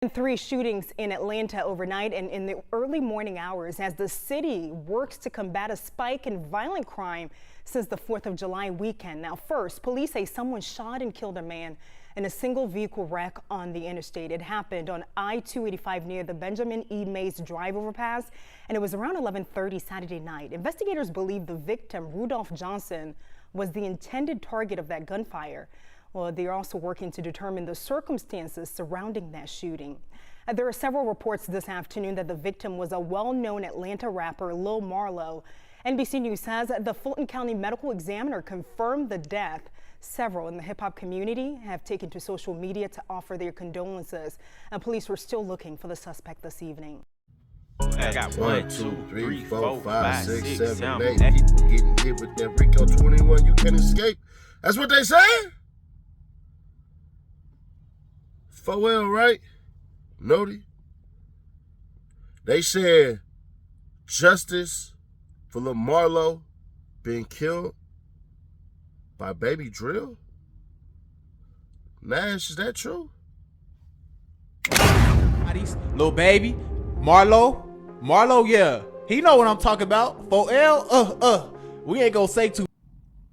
Three shootings in Atlanta overnight and in the early morning hours as the city works to combat a spike in violent crime since the 4th of July weekend. Now, first, police say someone shot and killed a man in a single vehicle wreck on the interstate. It happened on I-285 near the Benjamin E. Mays drive overpass, and it was around 11:30 Saturday night. Investigators believe the victim, Rudolph Johnson, was the intended target of that gunfire. Well, they're also working to determine the circumstances surrounding that shooting. There are several reports this afternoon that the victim was a well-known Atlanta rapper, Lil Marlo. NBC News says the Fulton County Medical Examiner confirmed the death. Several in the hip-hop community have taken to social media to offer their condolences, and police were still looking for the suspect this evening. I got 1, 2, 3, 4, 5, 6, 7, 8 people getting hit with that Rico 21. You can't escape. That's what they say. 4L, right? Nudy. They said justice for Lil Marlo being killed by Baby Drill. Nash, is that true? Lil Baby, Marlo, yeah. He know what I'm talking about. 4L, we ain't gonna say too.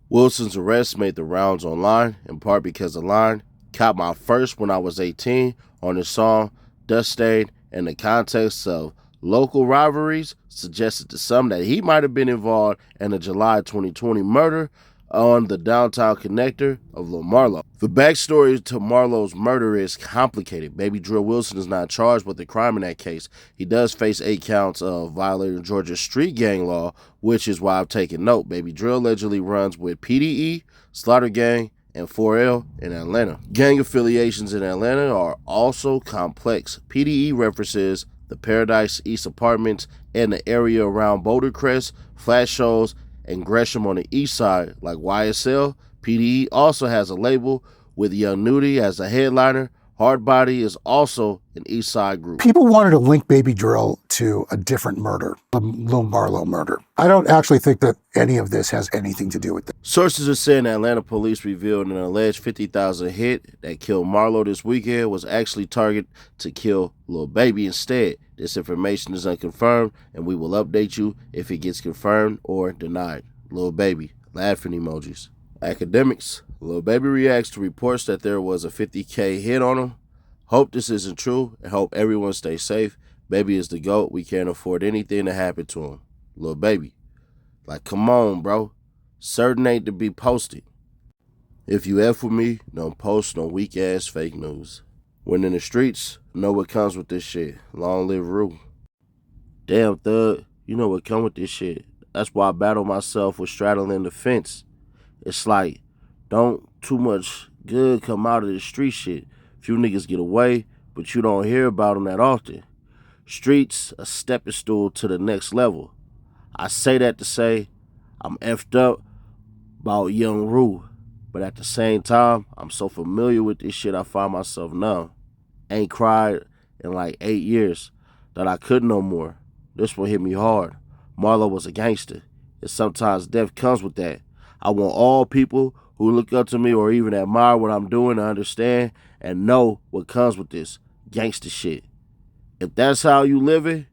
Wilson's arrest made the rounds online, in part because the line caught my first when I was 18 on his song Dust Stain, in the context of local rivalries suggested to some that he might have been involved in the July 2020 murder on the downtown connector of Lil Marlo. The backstory to Marlo's murder is complicated. Baby Drill Wilson is not charged with the crime in that case. He does face 8 counts of violating Georgia's street gang law, which is why I've taken note. Baby Drill allegedly runs with PDE, Slaughter Gang, and 4L in Atlanta. Gang affiliations in Atlanta are also complex. PDE references the Paradise East apartments and the area around Boulder Crest, Flat Shoals, and Gresham on the east side. Like YSL, PDE also has a label with Young Nudy as a headliner. Hardbody is also an east side group. People wanted to link Baby Drill to a different murder, the Lil Marlo murder. I don't actually think that any of this has anything to do with it. Sources are saying Atlanta police revealed an alleged 50,000 hit that killed Marlo this weekend was actually targeted to kill Lil Baby instead. This information is unconfirmed, and we will update you if it gets confirmed or denied. Lil Baby, laughing emojis. Academics. Lil Baby reacts to reports that there was a 50K hit on him. Hope this isn't true and hope everyone stays safe. Baby is the GOAT. We can't afford anything to happen to him. Lil Baby. Like, come on, bro. Certain ain't to be posted. If you F with me, don't post no weak-ass fake news. When in the streets, know what comes with this shit. Long live Rue. Damn, thug, you know what come with this shit. That's why I battle myself with straddling the fence. It's like, don't too much good come out of the street shit. Few niggas get away, but you don't hear about them that often. Streets, a stepping stool to the next level. I say that to say I'm effed up about young Rue, but at the same time, I'm so familiar with this shit I find myself numb. Ain't cried in like 8 years that I couldn't no more. This one hit me hard. Marlo was a gangster, and sometimes death comes with that. I want all people who look up to me or even admire what I'm doing to understand and know what comes with this gangster shit. If that's how you live it,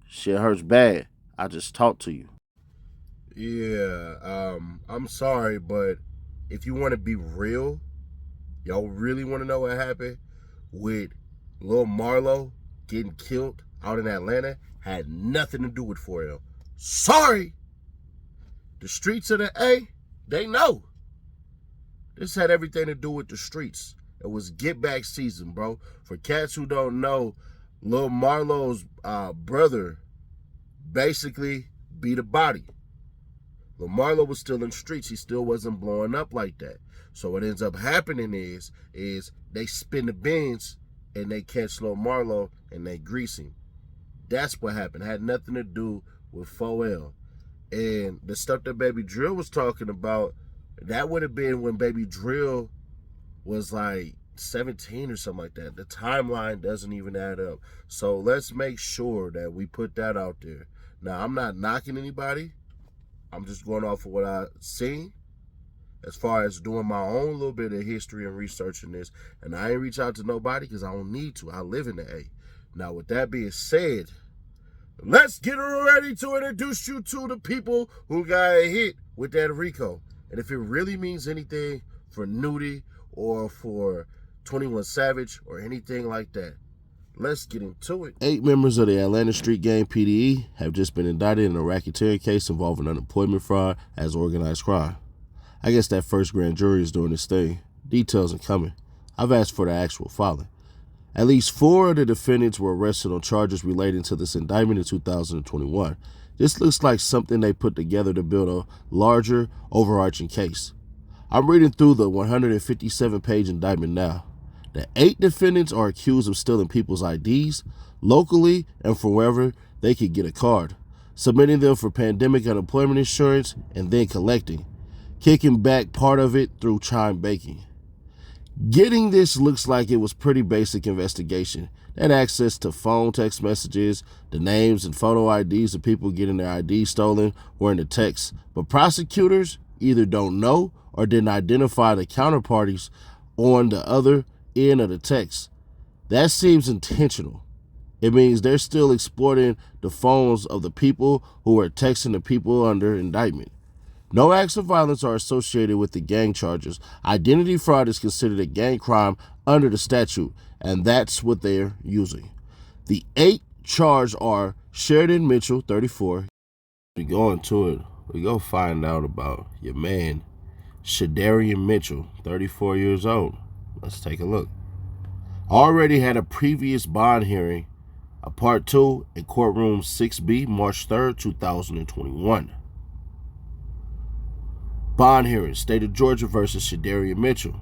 shit hurts bad. I just talked to you. Yeah, I'm sorry, but if you want to be real, y'all really want to know what happened with Lil Marlo getting killed out in Atlanta, had nothing to do with 4L. Sorry. The streets of the A, they know. This had everything to do with the streets. It was get back season, bro. For cats who don't know, Lil Marlo's brother basically beat a body. Lil Marlo was still in the streets. He still wasn't blowing up like that. So what ends up happening is they spin the bins and they catch Lil Marlo and they grease him. That's what happened. It had nothing to do with 4L. And the stuff that Baby Drill was talking about, that would have been when Baby Drill was like 17 or something like that. The timeline doesn't even add up. So let's make sure that we put that out there. Now, I'm not knocking anybody. I'm just going off of what I've seen. as far as doing my own little bit of history and researching this, and I ain't reach out to nobody because I don't need to. I live in the A. Now, with that being said, let's get ready to introduce you to the people who got hit with that Rico. And if it really means anything for Nudy or for 21 Savage or anything like that, let's get into it. 8 members of the Atlanta street gang PDE have just been indicted in a racketeering case involving unemployment fraud as organized crime. I guess that first grand jury is doing its thing. Details are coming. I've asked for the actual filing. At least 4 of the defendants were arrested on charges relating to this indictment in 2021. This looks like something they put together to build a larger, overarching case. I'm reading through the 157-page indictment now. The 8 defendants are accused of stealing people's IDs locally and from wherever they could get a card, submitting them for pandemic unemployment insurance, and then kicking back part of it through chime baking. Getting this looks like it was pretty basic investigation. They had access to phone text messages, the names and photo IDs of people getting their IDs stolen were in the text, but prosecutors either don't know or didn't identify the counterparties on the other end of the text. That seems intentional. It means they're still exploiting the phones of the people who are texting the people under indictment. No acts of violence are associated with the gang charges. Identity fraud is considered a gang crime under the statute, and that's what they're using. The 8 charged are Sheridan Mitchell, 34. We go into it. We go find out about your man, Shadarian Mitchell, 34 years old. Let's take a look. Already had a previous bond hearing, a part 2 in courtroom 6B, March 3rd, 2021. Bond hearing, State of Georgia versus Shadarian Mitchell.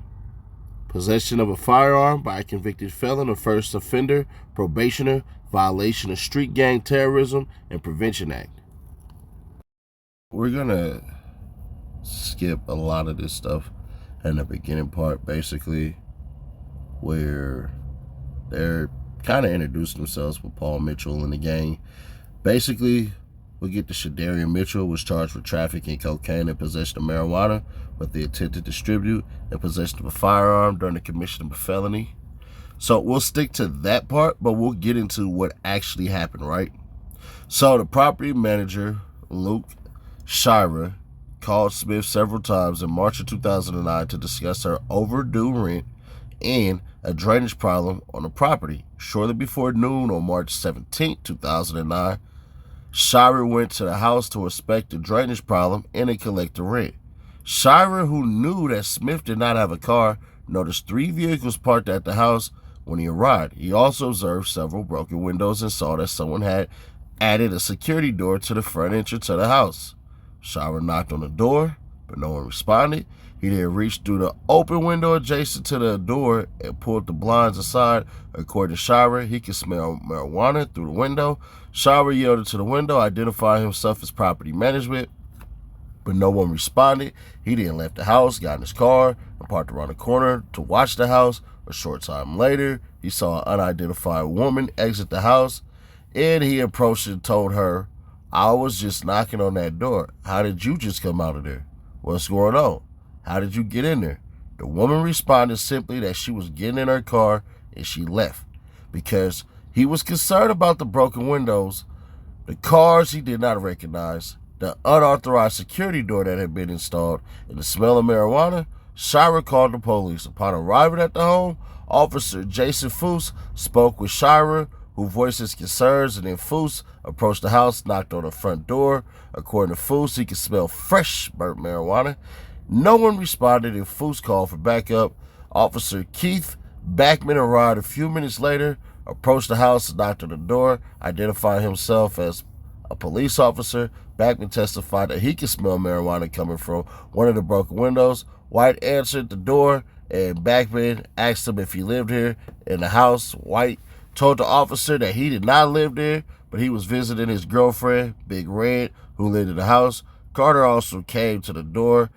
Possession of a firearm by a convicted felon or first offender, probationer, violation of Street Gang Terrorism and Prevention Act. We're gonna skip a lot of this stuff in the beginning part, basically, where they're kind of introducing themselves with Paul Mitchell and the gang. Basically, we get to Shadarian Mitchell was charged with trafficking cocaine and possession of marijuana with the intent to distribute and possession of a firearm during the commission of a felony. So we'll stick to that part, but we'll get into what actually happened, right? So the property manager, Luke Shira, called Smith several times in March of 2009 to discuss her overdue rent and a drainage problem on the property. Shortly before noon on March 17, 2009, Shira went to the house to inspect the drainage problem and to collect the rent. Shira, who knew that Smith did not have a car, noticed 3 vehicles parked at the house when he arrived. He also observed several broken windows and saw that someone had added a security door to the front entrance of the house. Shira knocked on the door, but no one responded. He then reached through the open window adjacent to the door and pulled the blinds aside. According to Shira, he could smell marijuana through the window. Shira yielded to the window, identifying himself as property management, but no one responded. He then left the house, got in his car, and parked around the corner to watch the house. A short time later, he saw an unidentified woman exit the house, and he approached and told her, "I was just knocking on that door. How did you just come out of there? What's going on? How did you get in there?" The woman responded simply that she was getting in her car and she left because he was concerned about the broken windows, the cars he did not recognize, the unauthorized security door that had been installed, and the smell of marijuana. Shira called the police. Upon arriving at the home, Officer Jason Foose spoke with Shira, who voiced his concerns, and then Foose approached the house, knocked on the front door. According to Foose, he could smell fresh burnt marijuana. No one responded, and Foose called for backup. Officer Keith Backman arrived a few minutes later, approached the house, knocked on the door, identifying himself as a police officer. Backman testified that he could smell marijuana coming from one of the broken windows. White answered the door, and Backman asked him if he lived here in the house. White told the officer that he did not live there, but he was visiting his girlfriend, Big Red, who lived in the house. Carter also came to the door,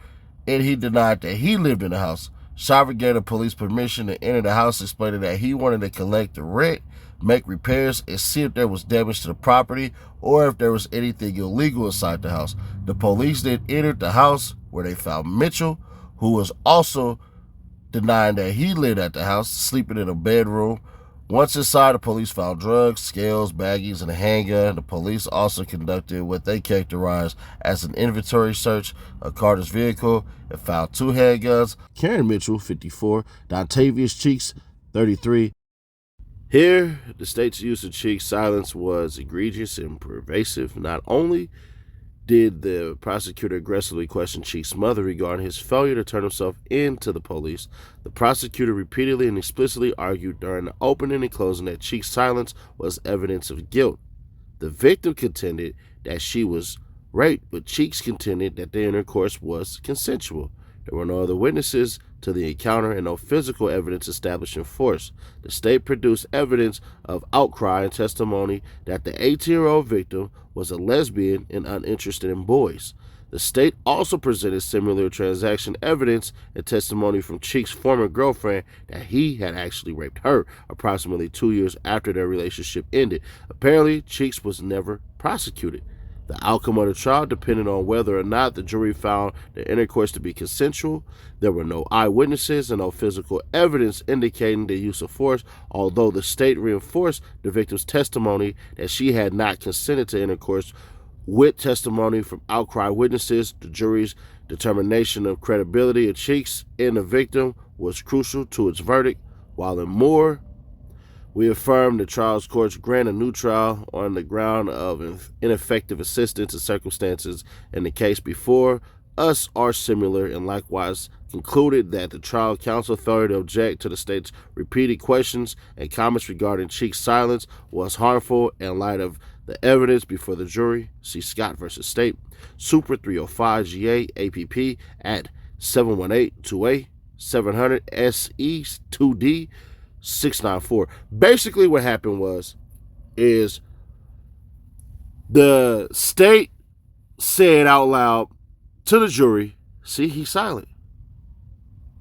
and he denied that he lived in the house. Shira gave the police permission to enter the house, explaining that he wanted to collect the rent, make repairs, and see if there was damage to the property or if there was anything illegal inside the house. The police then entered the house, where they found Mitchell, who was also denying that he lived at the house, sleeping in a bedroom. Once inside, the police found drugs, scales, baggies, and a handgun. The police also conducted what they characterized as an inventory search of Carter's vehicle and found 2 handguns. Karen Mitchell, 54, Dontavius Cheeks, 33. Here, the state's use of Cheeks' silence was egregious and pervasive. Not only did the prosecutor aggressively question Cheeks' mother regarding his failure to turn himself in to the police, the prosecutor repeatedly and explicitly argued during the opening and closing that Cheeks' silence was evidence of guilt. The victim contended that she was raped, but Cheeks contended that the intercourse was consensual. There were no other witnesses to the encounter and no physical evidence establishing force. The state produced evidence of outcry and testimony that the 18-year-old victim was a lesbian and uninterested in boys. The state also presented similar transaction evidence and testimony from Cheeks' former girlfriend that he had actually raped her approximately 2 years after their relationship ended. Apparently, Cheeks was never prosecuted. The outcome of the trial depended on whether or not the jury found the intercourse to be consensual. There were no eyewitnesses and no physical evidence indicating the use of force, although the state reinforced the victim's testimony that she had not consented to intercourse. With testimony from outcry witnesses, the jury's determination of credibility of Cheeks and the victim was crucial to its verdict. While in Moore, we affirm the trial's courts grant a new trial on the ground of ineffective assistance in circumstances in the case before us are similar, and likewise concluded that the trial counsel failure to object to the state's repeated questions and comments regarding Cheeks' silence was harmful in light of the evidence before the jury. See Scott versus State, Super 305 GA APP at 718-2A 700 SE 2D 694. Basically what happened is the state said out loud to the jury, see, he's silent.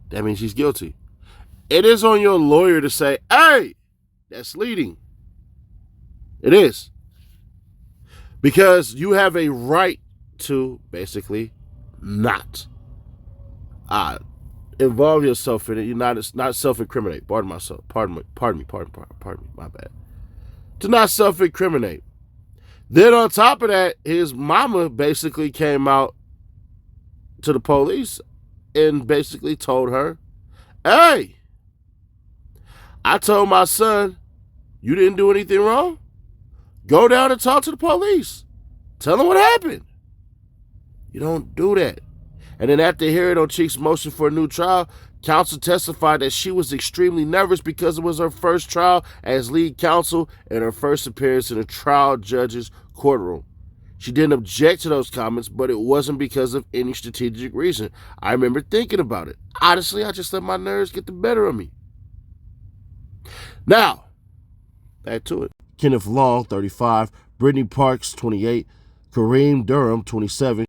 That means he's guilty. It is on your lawyer to say, hey, that's leading. It is. Because you have a right to basically not involve yourself in it. You're not self-incriminate. Pardon myself. Pardon me, my bad. To not self-incriminate. Then on top of that, his mama basically came out to the police and basically told her, hey, I told my son, you didn't do anything wrong. Go down and talk to the police. Tell them what happened. You don't do that. And then after hearing on Cheeks' motion for a new trial, counsel testified that she was extremely nervous because it was her first trial as lead counsel and her first appearance in a trial judge's courtroom. She didn't object to those comments, but it wasn't because of any strategic reason. I remember thinking about it. Honestly, I just let my nerves get the better of me. Now, back to it. Kenneth Long, 35, Brittany Parks, 28, Kareem Durham, 27.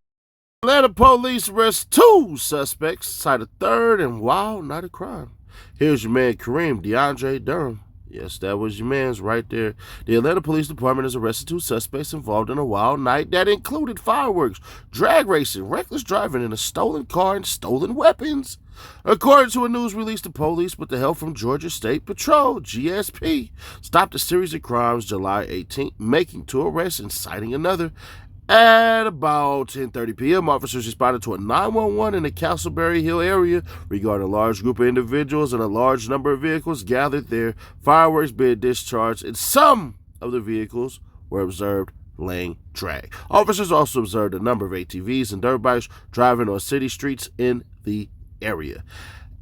Atlanta police arrest 2 suspects, cite a third, and wow, not a crime. Here's your man Kareem DeAndre Durham. Yes, that was your man's right there. The Atlanta Police Department has arrested 2 suspects involved in a wild night that included fireworks, drag racing, reckless driving in a stolen car, and stolen weapons. According to a news release, the police, with the help from Georgia State Patrol, GSP, stopped a series of crimes July 18th, making 2 arrests and citing another. At about 10:30 p.m., officers responded to a 911 in the Castleberry Hill area regarding a large group of individuals and a large number of vehicles gathered there, fireworks being discharged, and some of the vehicles were observed laying drag. Officers also observed a number of ATVs and dirt bikes driving on city streets in the area.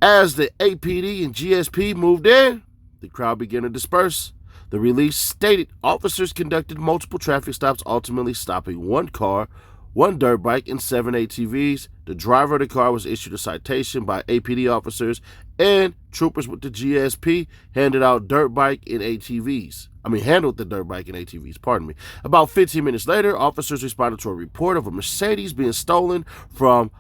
As the APD and GSP moved in, the crowd began to disperse. The release stated officers conducted multiple traffic stops, ultimately stopping 1 car, 1 dirt bike, and 7 ATVs. The driver of the car was issued a citation by APD officers, and troopers with the GSP handed the dirt bike and ATVs. Pardon me. About 15 minutes later, officers responded to a report of a Mercedes being stolen from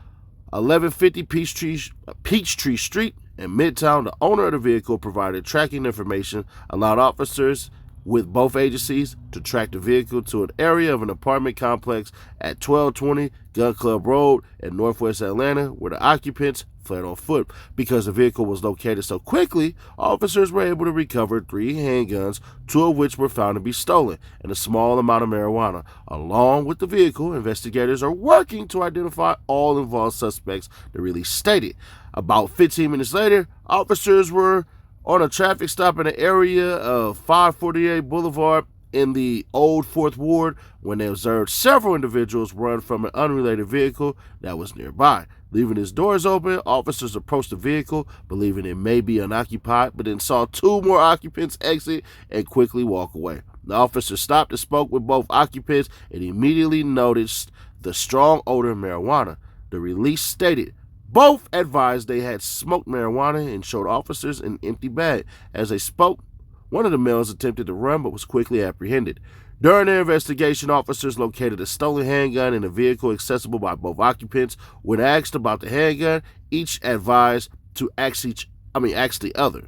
1150 Peachtree Street in Midtown. The owner of the vehicle provided tracking information, allowed officers with both agencies to track the vehicle to an area of an apartment complex at 1220 Gun Club Road in Northwest Atlanta, where the occupants fled on foot. Because the vehicle was located so quickly, officers were able to recover 3 handguns, 2 of which were found to be stolen, and a small amount of marijuana. Along with the vehicle, investigators are working to identify all involved suspects, the release stated. About 15 minutes later, officers were on a traffic stop in the area of 548 Boulevard in the Old 4th Ward when they observed several individuals run from an unrelated vehicle that was nearby. Leaving its doors open, officers approached the vehicle, believing it may be unoccupied, but then saw 2 more occupants exit and quickly walk away. The officer stopped and spoke with both occupants and immediately noticed the strong odor of marijuana. The release stated, both advised they had smoked marijuana and showed officers an empty bag. As they spoke, one of the males attempted to run but was quickly apprehended. During their investigation, officers located a stolen handgun in a vehicle accessible by both occupants. When asked about the handgun, each advised to ask the other.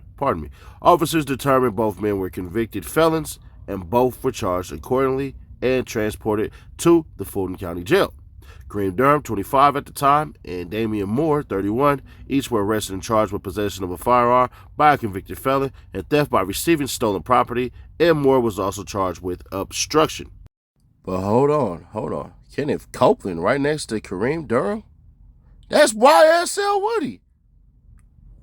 Officers determined both men were convicted felons and both were charged accordingly and transported to the Fulton County Jail. Kareem Durham, 25 at the time, and Damian Moore, 31, each were arrested and charged with possession of a firearm by a convicted felon and theft by receiving stolen property, and Moore was also charged with obstruction. But hold on. Kenneth Copeland right next to Kareem Durham? That's YSL Woody.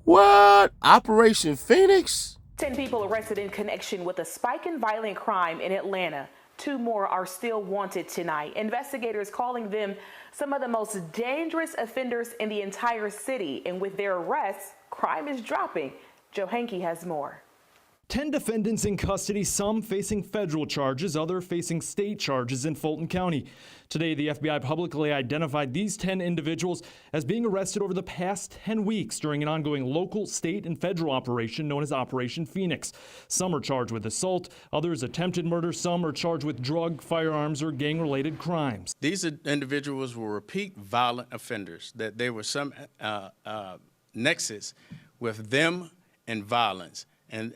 What? Operation Phoenix? 10 people arrested in connection with a spike in violent crime in Atlanta. 2 more are still wanted tonight. Investigators calling them some of the most dangerous offenders in the entire city. And with their arrests, crime is dropping. Joe Hankey has more. 10 defendants in custody, some facing federal charges, others facing state charges in Fulton County. Today, the FBI publicly identified these 10 individuals as being arrested over the past 10 weeks during an ongoing local, state, and federal operation known as Operation Phoenix. Some are charged with assault, others attempted murder, some are charged with drug, firearms, or gang-related crimes. These individuals were repeat violent offenders, that there was some nexus with them and violence. And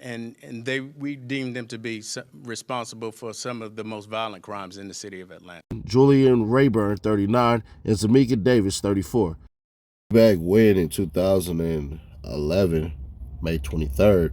we deemed them to be responsible for some of the most violent crimes in the city of Atlanta. Julian Rayburn, 39, and Zamika Davis, 34. Back when in 2011, May 23rd,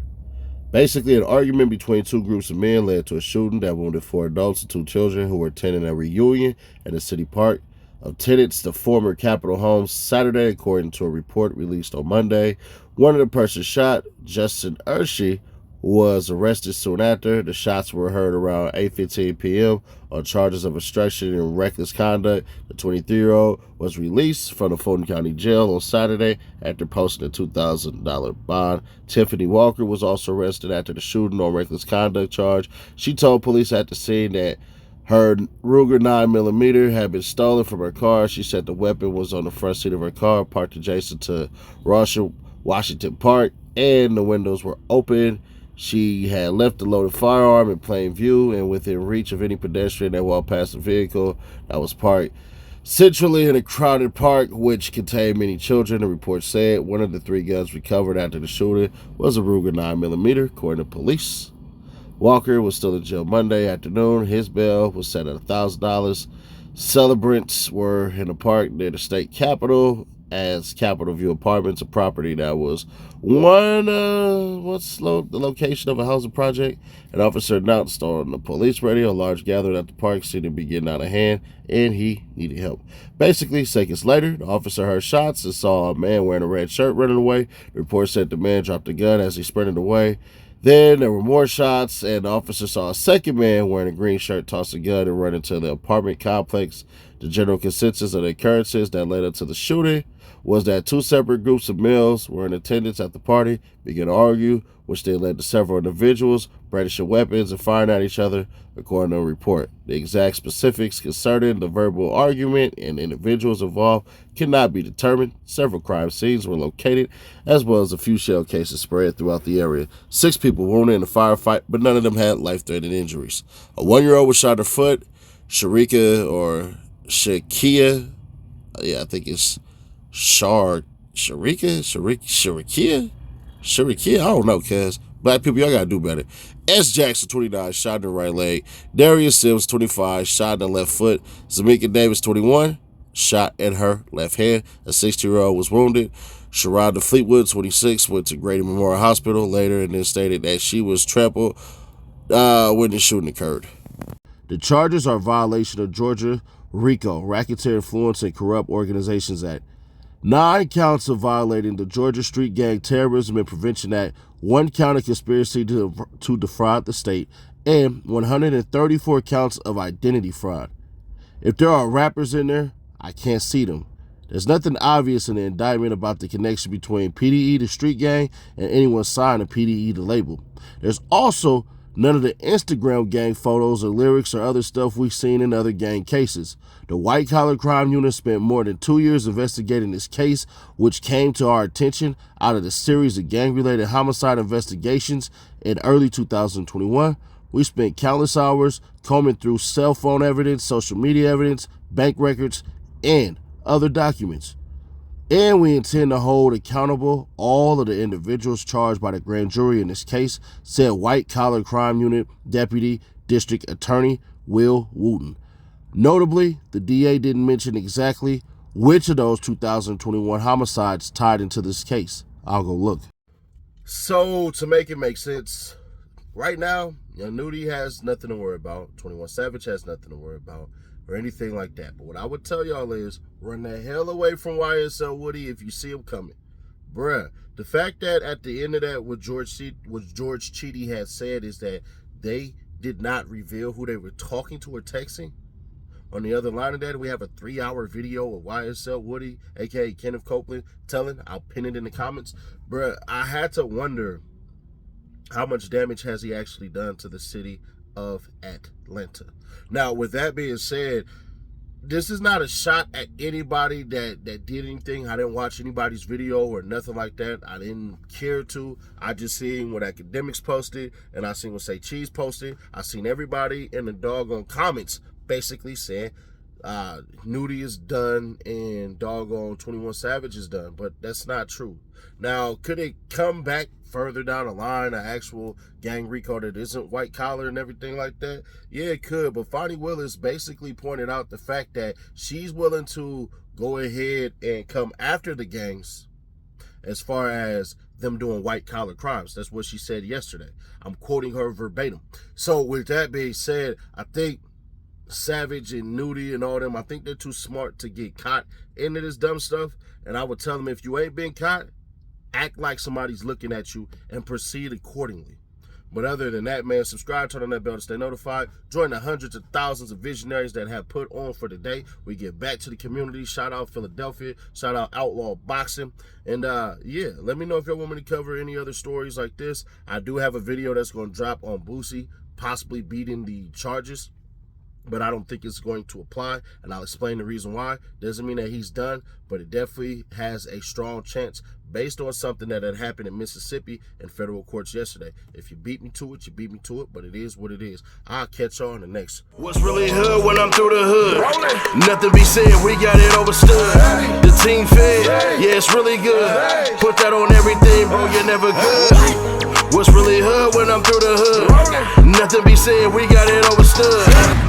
basically an argument between 2 groups of men led to a shooting that wounded 4 adults and 2 children who were attending a reunion at a city park of tenants the former Capitol Homes Saturday, according to a report released on Monday. One of the persons shot, Justin Urshi, was arrested soon after. The shots were heard around 8:15 p.m. on charges of obstruction and reckless conduct. The 23-year-old was released from the Fulton County Jail on Saturday after posting a $2,000 bond. Tiffany Walker was also arrested after the shooting on reckless conduct charge. She told police at the scene that her Ruger 9mm had been stolen from her car. She said the weapon was on the front seat of her car, parked adjacent to Washington Park, and the windows were open. She had left the loaded firearm in plain view and within reach of any pedestrian that walked past the vehicle that was parked centrally in a crowded park, which contained many children. The report said one of the 3 guns recovered after the shooting was a Ruger 9mm, according to police. Walker was still in jail Monday afternoon. His bail was set at $1,000. Celebrants were in a park near the state capitol as Capitol View Apartments, a property that was the location of a housing project. An officer announced on the police radio a large gathering at the park seemed to be getting out of hand and he needed help. Basically, seconds later, the officer heard shots and saw a man wearing a red shirt running away. The report said the man dropped a gun as he sprinted away. Then there were more shots, and the officer saw a second man wearing a green shirt toss a gun and run into the apartment complex. The general consensus of the occurrences that led up to the shooting was that 2 separate groups of males were in attendance at the party, began to argue, which then led to several individuals brandishing weapons and firing at each other, according to a report. The exact specifics concerning the verbal argument and individuals involved cannot be determined. Several crime scenes were located, as well as a few shell cases spread throughout the area. 6 people wounded in a firefight, but none of them had life-threatening injuries. A 1-year-old was shot in the foot. Shakia, I think it's Sharikia, I don't know, cuz black people, y'all gotta do better. S. Jackson, 29, shot in the right leg. Darius Sims, 25, shot in the left foot. Zamika Davis, 21, shot in her left hand. A 60-year-old was wounded. Sharonda Fleetwood, 26, went to Grady Memorial Hospital later and then stated that she was trampled when the shooting occurred. The charges are violation of Georgia RICO, Racketeer Influence and Corrupt Organizations Act. 9 counts of violating the Georgia Street Gang Terrorism and Prevention Act, 1 count of conspiracy to defraud the state, and 134 counts of identity fraud. If there are rappers in there, I can't see them. There's nothing obvious in the indictment about the connection between PDE, the street gang, and anyone signed a PDE, the label. There's also none of the Instagram gang photos or lyrics or other stuff we've seen in other gang cases. The White Collar Crime Unit spent more than 2 years investigating this case, which came to our attention out of the series of gang-related homicide investigations in early 2021. We spent countless hours combing through cell phone evidence, social media evidence, bank records, and other documents. And we intend to hold accountable all of the individuals charged by the grand jury in this case, said White Collar Crime Unit Deputy District Attorney Will Wooten. Notably, the DA didn't mention exactly which of those 2021 homicides tied into this case. I'll go look. So, to make it make sense, right now, Nudy has nothing to worry about. 21 Savage has nothing to worry about, or anything like that. But what I would tell y'all is, run the hell away from YSL Woody if you see him coming. Bruh, the fact that at the end of that, what George Cheedy had said is that they did not reveal who they were talking to or texting. On the other line of that, we have a 3-hour video of YSL Woody, a.k.a. Kenneth Copeland, telling. I'll pin it in the comments. Bruh, I had to wonder how much damage has he actually done to the city of Atlanta. Now, with that being said, this is not a shot at anybody that did anything. I didn't watch anybody's video or nothing like that. I didn't care to. I just seen what Academics posted, and I seen what Say Cheese posted. I seen everybody in the doggone comments basically saying Nudy is done and doggone 21 Savage is done, but that's not true. Now, could it come back further down the line, an actual gang RICO that isn't white collar and everything like that? Yeah, it could, but Fonnie Willis basically pointed out the fact that she's willing to go ahead and come after the gangs as far as them doing white collar crimes. That's what she said yesterday. I'm quoting her verbatim. So with that being said, I think Savage and Nudy and all them, I think they're too smart to get caught into this dumb stuff. And I would tell them, if you ain't been caught, act like somebody's looking at you and proceed accordingly. But other than that, man, subscribe, turn on that bell to stay notified. Join the hundreds of thousands of visionaries that have put on for the day. We get back to the community. Shout out Philadelphia. Shout out Outlaw Boxing. And yeah, let me know if y'all want me to cover any other stories like this. I do have a video that's going to drop on Boosie possibly beating the charges, but I don't think it's going to apply, and I'll explain the reason why. Doesn't mean that he's done, but it definitely has a strong chance based on something that had happened in Mississippi in federal courts yesterday. If you beat me to it, you beat me to it, but it is what it is. I'll catch y'all on the next. What's really hood when I'm through the hood? Nothing be said, we got it overstood. The team fed, yeah, it's really good. Put that on everything, bro, you're never good. What's really hood when I'm through the hood? Nothing be said, we got it overstood.